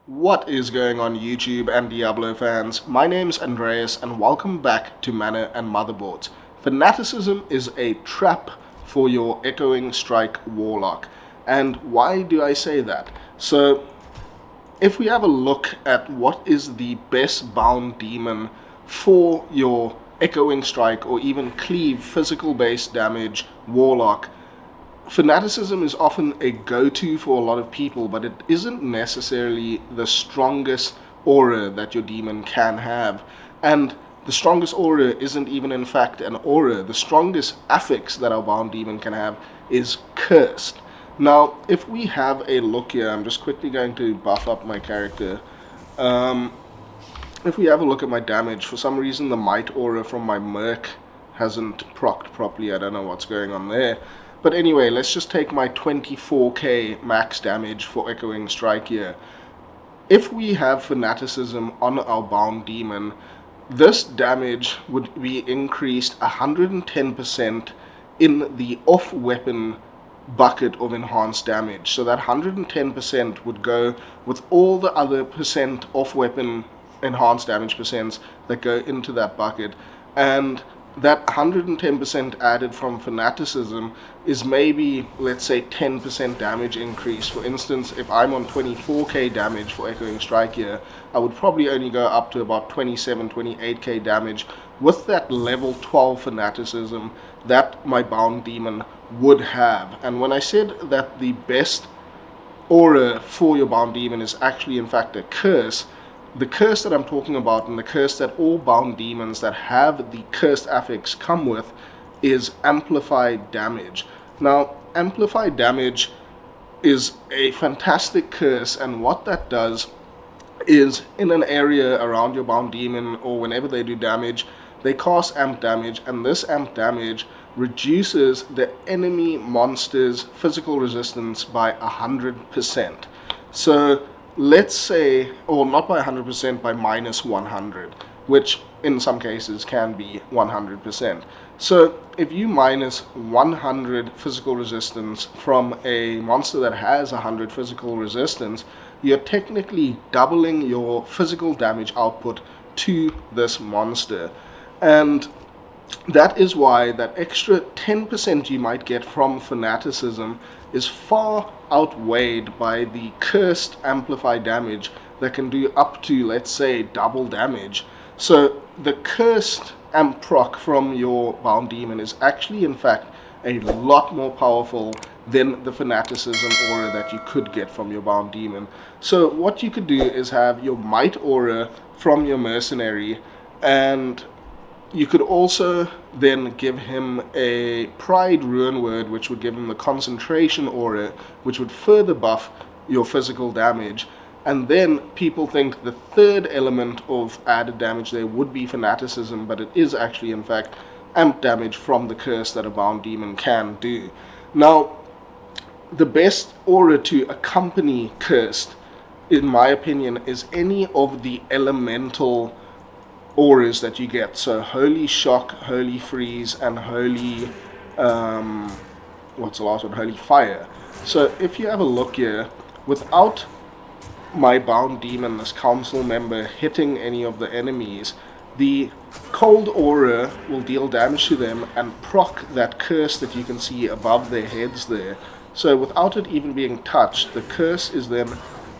What is going on YouTube and Diablo fans? My name's Andreas and welcome back to Mana and Motherboards. Fanaticism is a trap for your Echoing Strike Warlock. And why do I say that? So, if we have a look at what is the best bound demon for your Echoing Strike or even Cleave physical base damage Warlock, Fanaticism is often a go-to for a lot of people, but it isn't necessarily the strongest aura that your demon can have. And the strongest aura isn't even in fact an aura. The strongest affix that our bound demon can have is Cursed. Now, if we have a look here, I'm just quickly going to buff up my character. If we have a look at my damage, for some reason the Might aura from my Merc hasn't procced properly. I don't know what's going on there. But anyway, let's just take my 24k max damage for Echoing Strike here. If we have Fanaticism on our bound demon, this damage would be increased 110% in the off-weapon bucket of enhanced damage. So that 110% would go with all the other percent off-weapon enhanced damage percents that go into that bucket. And that 110% added from Fanaticism is maybe, let's say, 10% damage increase. For instance, if I'm on 24k damage for Echoing Strike here, I would probably only go up to about 27, 28k damage with that level 12 Fanaticism that my bound demon would have. And when I said that the best aura for your bound demon is actually in fact a curse, the curse that I'm talking about, and the curse that all bound demons that have the cursed affix come with, is amplified damage. Now, amplified damage is a fantastic curse, and what that does is, in an area around your bound demon, or whenever they do damage, they cast amp damage, and this amp damage reduces the enemy monster's physical resistance by 100%. So, let's say, or not by 100%, by minus 100, which in some cases can be 100%. So if you minus 100 physical resistance from a monster that has 100 physical resistance, you're technically doubling your physical damage output to this monster. And that is why that extra 10% you might get from Fanaticism is far outweighed by the cursed amplified damage that can do up to, let's say, double damage. So the cursed amp proc from your bound demon is actually in fact a lot more powerful than the Fanaticism aura that you could get from your bound demon. So what you could do is have your Might aura from your mercenary, and you could also then give him a Pride Ruin Word, which would give him the Concentration aura, which would further buff your physical damage. And then people think the third element of added damage there would be Fanaticism, but it is actually in fact amp damage from the curse that a bound demon can do. Now, the best aura to accompany Cursed, in my opinion, is any of the elemental auras that you get. So Holy Shock, Holy Freeze, and Holy what's the last one? Holy Fire. So if you have a look here, without my bound demon, this council member, hitting any of the enemies, the cold aura will deal damage to them and proc that curse that you can see above their heads there. So without it even being touched, the curse is then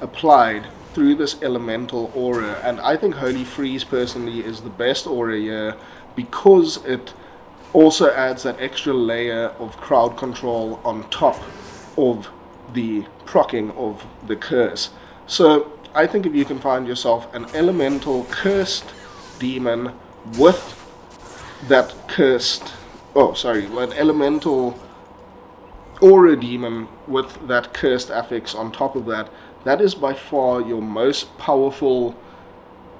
applied through this elemental aura. And I think Holy Freeze personally is the best aura here because it also adds that extra layer of crowd control on top of the proccing of the curse. So I think if you can find yourself an elemental cursed demon with that an elemental aura demon with that cursed affix on top of that, that is by far your most powerful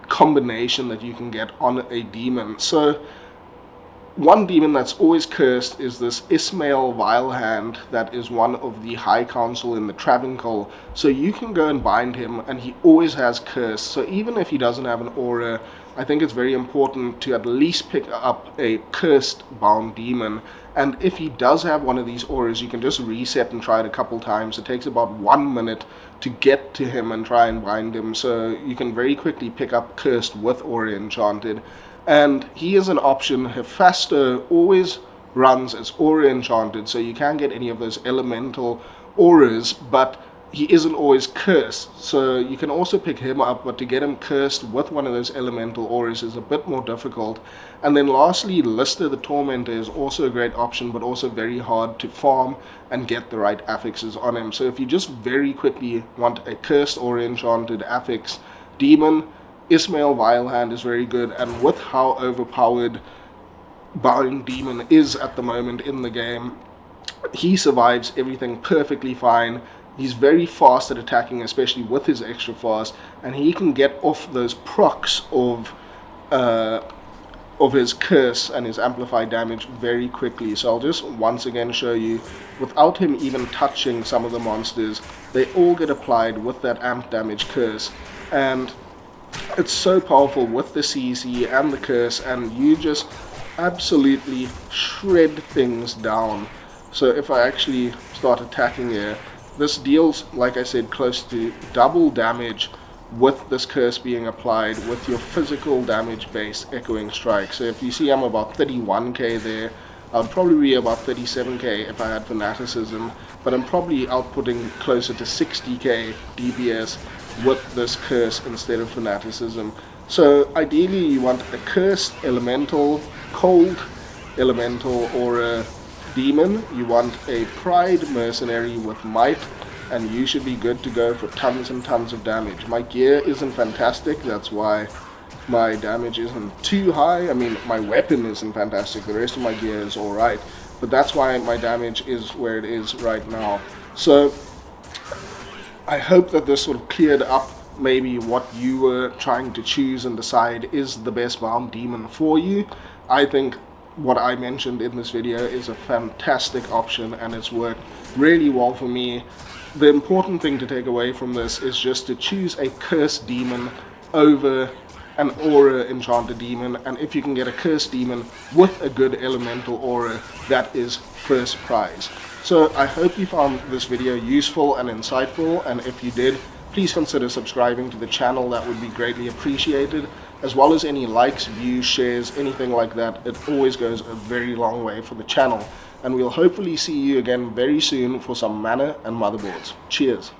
combination that you can get on a demon. So one demon that's always cursed is this Ismail Vilehand that is one of the High Council in the Chronicle. So you can go and bind him and he always has curse. So even if he doesn't have an aura I think it's very important to at least pick up a cursed bound demon. And if he does have one of these auras, you can just reset and try it a couple times. It takes about 1 minute to get to him and try and bind him, so you can very quickly pick up cursed with aura enchanted. And he is an option. Hephasto always runs as aura enchanted, so you can't get any of those elemental auras, but he isn't always cursed, so you can also pick him up, but to get him cursed with one of those elemental auras is a bit more difficult. And then lastly, Lister the Tormentor is also a great option, but also very hard to farm and get the right affixes on him. So if you just very quickly want a cursed aura enchanted affix demon, Ismail Vilehand is very good, and with how overpowered Bound Demon is at the moment in the game, he survives everything perfectly fine. He's very fast at attacking, especially with his extra fast, and he can get off those procs of his curse and his amplified damage very quickly. So I'll just once again show you, without him even touching some of the monsters, they all get applied with that amp damage curse, and it's so powerful with the CC and the curse, and you just absolutely shred things down. So if I actually start attacking here, this deals, like I said, close to double damage with this curse being applied with your physical damage based echoing strike. So if you see I'm about 31k there, I'd probably be about 37k if I had Fanaticism, but I'm probably outputting closer to 60k DPS with this curse instead of Fanaticism. So ideally you want a cursed elemental, cold elemental, or a demon. You want a pride mercenary with might, and you should be good to go for tons and tons of damage. My gear isn't fantastic, that's why my damage isn't too high. I mean, my weapon isn't fantastic, the rest of my gear is alright, but that's why my damage is where it is right now. So I hope that this sort of cleared up maybe what you were trying to choose and decide is the best bound demon for you. I think what I mentioned in this video is a fantastic option, and it's worked really well for me. The important thing to take away from this is just to choose a cursed demon over an aura enchanted demon, and if you can get a cursed demon with a good elemental aura, that is first prize. So I hope you found this video useful and insightful, and if you did, please consider subscribing to the channel. That would be greatly appreciated, as well as any likes, views, shares, anything like that. It always goes a very long way for the channel, and we'll hopefully see you again very soon for some mana and motherboards. Cheers.